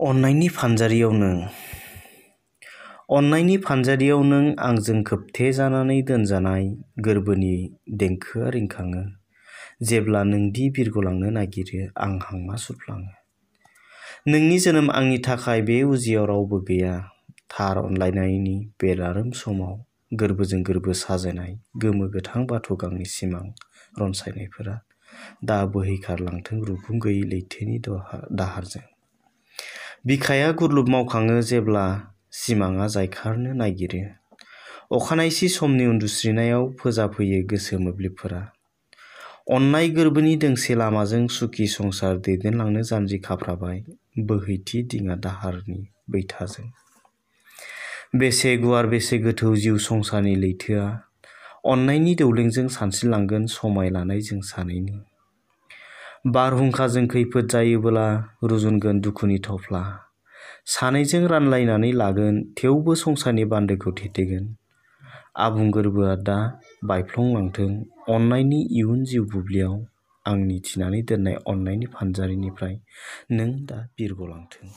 अन्नायनि फानजारियाव नों अन्नायनि फानजारियाव नों आंजों खोबथेजानानै दोनजानाय गोरबोनि देंखोआ रिंखाङो। जेब्ला नोंदि बिरगलांनो नागिरो आं हांमा सुरफ्लाङो। नोंनि जोनोम आंनि थाखाय बे उजियाव रावबो गैया। थार अनलायनायनि बे लारोम समाव गोरबोजों गोरबो साजायनाय गोमो गोथां बाथ' गांनि सिमां रनसायनायफोरा दा बोहैखारलांथों रुगुं गैयै लैथोनि दाहारजों। बिखाया गुरलुब मावखाङो जेब्ला सिमाङा जायखारनो नागिरो। अखानायसि समनि उन्दुस्रिनायाव फोजाफैयो गोसो मोब्लिबफोरा। अन्नाय गोरबोनि दोंसे लामाजों सुखि संसार दैदेनलांनो जानजि खाफ्राबाय बोहैथि दिङा दाहारनि बैथाजों। बेसे गुवार बेसे गोथौ जिउ संसारनि लैथोआ अन्नायनि दौलेंजों सानस्रिलांगोन समाय लानाय जों सानैनि। बारहुंखाजों खैफोद जायोबोला रुजुनगोन दुखुनि थफ्ला। सानैजों रानलायनानै लागोन थेवबो संसारनि बान्दोखौ थेथेगोन। आबुं गोरबोआ दा बायफ्लंलांथों अन्नायनि इयुन जिउ बुब्लियाव आंनि थिनानै दोननाय अन्नायनि फानजारिनिफ्राय नों दा बिरगलांथों।